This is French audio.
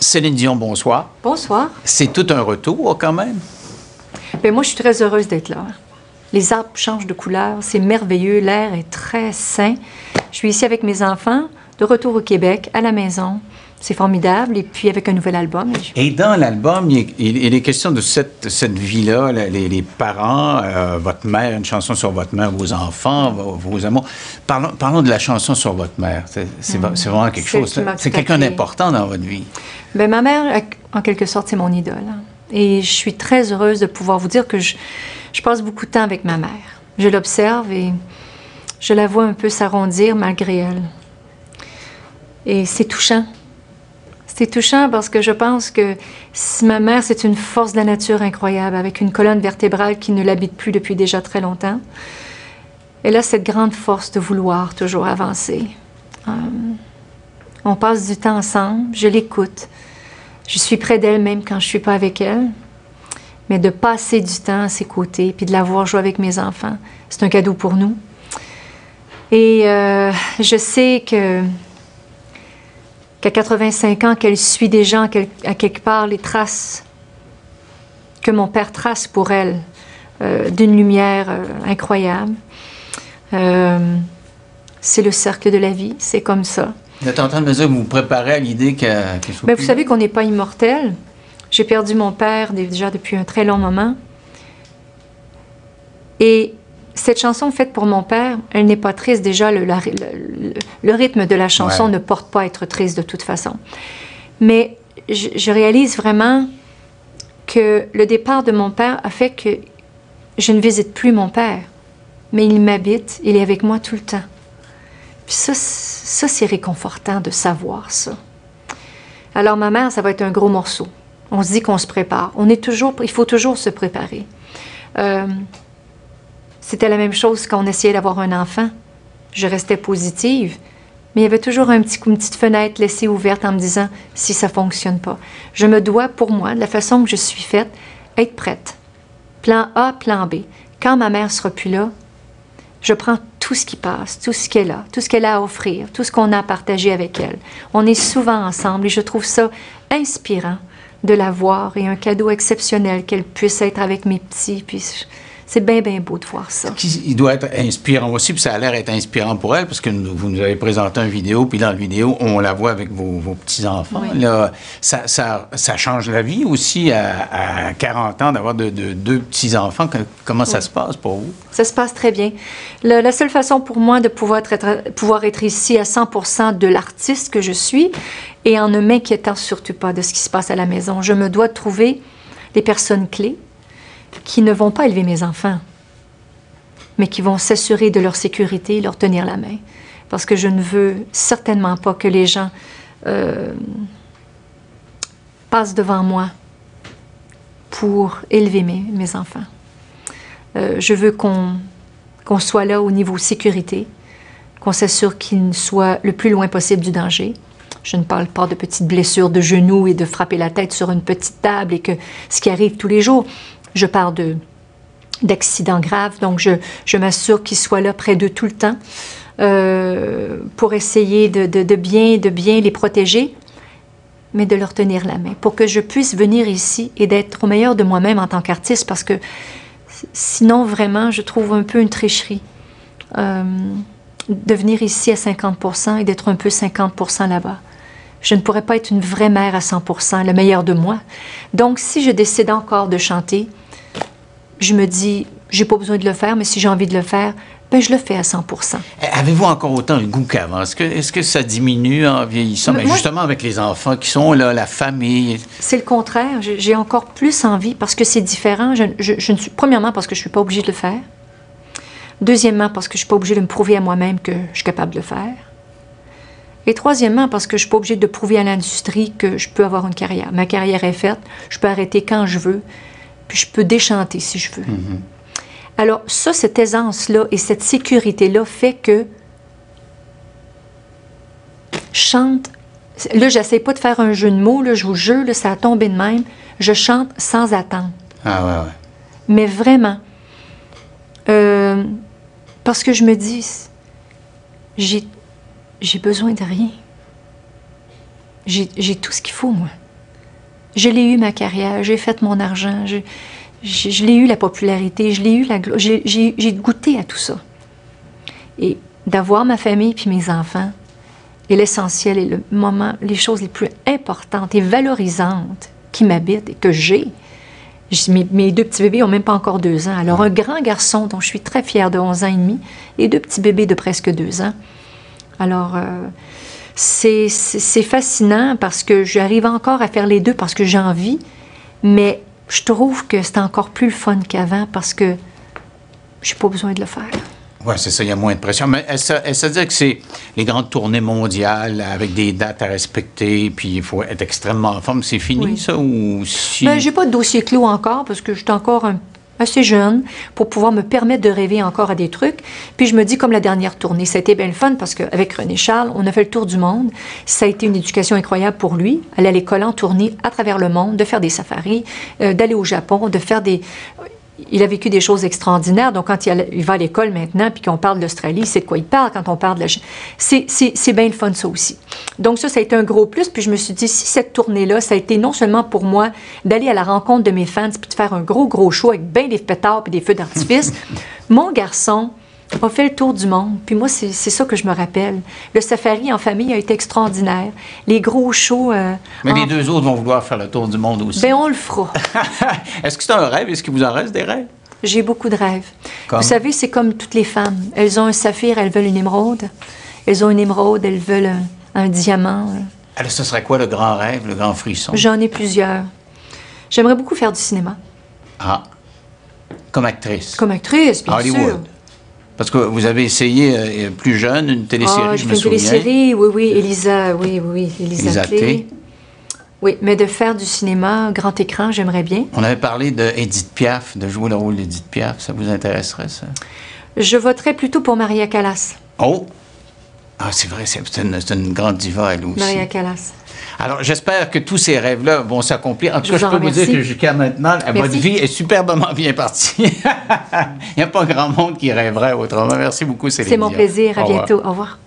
Céline Dion, bonsoir. Bonsoir. C'est tout un retour, quand même. Bien, moi, je suis très heureuse d'être là. Les arbres changent de couleur, c'est merveilleux, l'air est très sain. Je suis ici avec mes enfants, de retour au Québec, à la maison. C'est formidable, et puis avec un nouvel album. Et dans l'album, il est question de cette vie-là, les parents, votre mère, une chanson sur votre mère, vos enfants, vos amours. Parlons de la chanson sur votre mère. C'est vraiment quelque chose. C'est quelqu'un d'important dans votre vie. Bien, ma mère, en quelque sorte, c'est mon idole. Et je suis très heureuse de pouvoir vous dire que je passe beaucoup de temps avec ma mère. Je l'observe et je la vois un peu s'arrondir malgré elle. Et c'est touchant. C'est touchant parce que je pense que ma mère, c'est une force de la nature incroyable, avec une colonne vertébrale qui ne l'habite plus depuis déjà très longtemps. Elle a cette grande force de vouloir toujours avancer. On passe du temps ensemble, je l'écoute. Je suis près d'elle même quand je ne suis pas avec elle. Mais de passer du temps à ses côtés, puis de la voir jouer avec mes enfants, c'est un cadeau pour nous. Et je sais qu'à 85 ans, qu'elle suit déjà à quelque part les traces que mon père trace pour elle, d'une lumière incroyable. C'est le cercle de la vie, c'est comme ça. Vous êtes en train de me dire que vous vous préparez à l'idée qu'elle soit Bien, vous savez qu'on n'est pas immortel. J'ai perdu mon père déjà depuis un très long moment. Et cette chanson faite pour mon père, elle n'est pas triste. Déjà, le rythme de la chanson ne porte pas à être triste de toute façon. Mais je réalise vraiment que le départ de mon père a fait que je ne visite plus mon père. Mais il m'habite, il est avec moi tout le temps. Puis ça c'est réconfortant de savoir ça. Alors, ma mère, ça va être un gros morceau. On se dit qu'on se prépare. Il faut toujours se préparer. C'était la même chose quand on essayait d'avoir un enfant. Je restais positive, mais il y avait toujours une petite fenêtre laissée ouverte en me disant si ça ne fonctionne pas. Je me dois, pour moi, de la façon que je suis faite, être prête. Plan A, plan B. Quand ma mère ne sera plus là, je prends tout ce qui passe, tout ce qu'elle a, tout ce qu'elle a à offrir, tout ce qu'on a à partager avec elle. On est souvent ensemble et je trouve ça inspirant de la voir et un cadeau exceptionnel qu'elle puisse être avec mes petits. Puis c'est bien, bien beau de voir ça. Il doit être inspirant aussi, puis ça a l'air d'être inspirant pour elle, parce que vous nous avez présenté une vidéo, puis dans la vidéo, on la voit avec vos petits-enfants. Oui. Là, ça change la vie aussi à 40 ans d'avoir deux petits-enfants. Comment ça se passe pour vous? Ça se passe très bien. La seule façon pour moi de pouvoir être ici à 100% de l'artiste que je suis, et en ne m'inquiétant surtout pas de ce qui se passe à la maison, je me dois de trouver des personnes clés qui ne vont pas élever mes enfants, mais qui vont s'assurer de leur sécurité et leur tenir la main. Parce que je ne veux certainement pas que les gens passent devant moi pour élever mes enfants. Je veux qu'on soit là au niveau sécurité, qu'on s'assure qu'ils soient le plus loin possible du danger. Je ne parle pas de petites blessures de genoux et de frapper la tête sur une petite table et que ce qui arrive tous les jours. Je parle d'accidents graves, donc je m'assure qu'ils soient là près d'eux tout le temps pour essayer de bien les protéger, mais de leur tenir la main, pour que je puisse venir ici et d'être au meilleur de moi-même en tant qu'artiste, parce que sinon, vraiment, je trouve un peu une tricherie de venir ici à 50% et d'être un peu 50% là-bas. Je ne pourrais pas être une vraie mère à 100%, le meilleur de moi. Donc, si je décide encore de chanter, je me dis, j'ai pas besoin de le faire, mais si j'ai envie de le faire, ben je le fais à 100%. Avez-vous encore autant le goût qu'avant? Est-ce que ça diminue en vieillissant? Mais justement, avec les enfants qui sont là, la famille... C'est le contraire. J'ai encore plus envie parce que c'est différent. Premièrement, parce que je ne suis pas obligée de le faire. Deuxièmement, parce que je ne suis pas obligée de me prouver à moi-même que je suis capable de le faire. Et troisièmement, parce que je ne suis pas obligée de prouver à l'industrie que je peux avoir une carrière. Ma carrière est faite, je peux arrêter quand je veux, puis je peux déchanter si je veux. Mm-hmm. Alors ça, cette aisance-là et cette sécurité-là fait que je chante. Là, j'essaie pas de faire un jeu de mots, là, je vous jure, là, ça a tombé de même. Je chante sans attendre. Ah ouais. Mais vraiment. Parce que je me dis, j'ai besoin de rien. J'ai tout ce qu'il faut, moi. Je l'ai eu, ma carrière, j'ai fait mon argent, je l'ai eu, la popularité, je l'ai eu, la gloire, j'ai goûté à tout ça. Et d'avoir ma famille puis mes enfants est l'essentiel et le moment, les choses les plus importantes et valorisantes qui m'habitent et que j'ai. Mes deux petits bébés n'ont même pas encore 2 ans. Alors, un grand garçon dont je suis très fière de 11 ans et demi et 2 petits bébés de presque 2 ans. Alors, c'est fascinant parce que j'arrive encore à faire les deux parce que j'ai envie, mais je trouve que c'est encore plus le fun qu'avant parce que je n'ai pas besoin de le faire. Oui, c'est ça, il y a moins de pression. Mais est-ce à dire que c'est les grandes tournées mondiales avec des dates à respecter, puis il faut être extrêmement en forme, c'est fini, oui. Ça? Ou si... Bien, j'ai pas de dossier clos encore parce que je suis encore assez jeune pour pouvoir me permettre de rêver encore à des trucs. Puis je me dis, comme la dernière tournée, ça a été bien le fun parce qu'avec René Charles, on a fait le tour du monde. Ça a été une éducation incroyable pour lui, aller à l'école en tournée à travers le monde, de faire des safaris, d'aller au Japon, de faire des... Il a vécu des choses extraordinaires. Donc, quand il va à l'école maintenant, puis qu'on parle de l'Australie, c'est de quoi il parle quand on parle de la... C'est bien le fun, ça aussi. Donc, ça a été un gros plus. Puis je me suis dit, si cette tournée-là, ça a été non seulement pour moi d'aller à la rencontre de mes fans, puis de faire un gros show avec bien des pétards puis des feux d'artifice, mon garçon a fait le tour du monde. Puis moi, c'est ça que je me rappelle. Le safari en famille a été extraordinaire. Les gros shows... Mais les 2 autres vont vouloir faire le tour du monde aussi. Bien, on le fera. Est-ce que c'est un rêve? Est-ce qu'il vous en reste des rêves? J'ai beaucoup de rêves. Comme? Vous savez, c'est comme toutes les femmes. Elles ont un saphir, elles veulent une émeraude. Elles ont une émeraude, elles veulent un diamant. Alors, ce serait quoi le grand rêve, le grand frisson? J'en ai plusieurs. J'aimerais beaucoup faire du cinéma. Ah. Comme actrice? Comme actrice, bien Hollywood. sûr. Parce que vous avez essayé plus jeune une télésérie, je me souviens. Une télésérie, oui, Elisa Clé. Oui, mais de faire du cinéma, grand écran, j'aimerais bien. On avait parlé d'Édith Piaf, de jouer le rôle d'Édith Piaf. Ça vous intéresserait, ça? Je voterais plutôt pour Maria Callas. Oh! Ah, c'est vrai, c'est une grande diva, elle aussi. Maria Callas. Alors, j'espère que tous ces rêves-là vont s'accomplir. En tout cas, je peux vous dire que jusqu'à maintenant, votre vie est superbement bien partie. Il n'y a pas grand monde qui rêverait autrement. Merci beaucoup, Céline. C'est mon plaisir. À bientôt. Au revoir.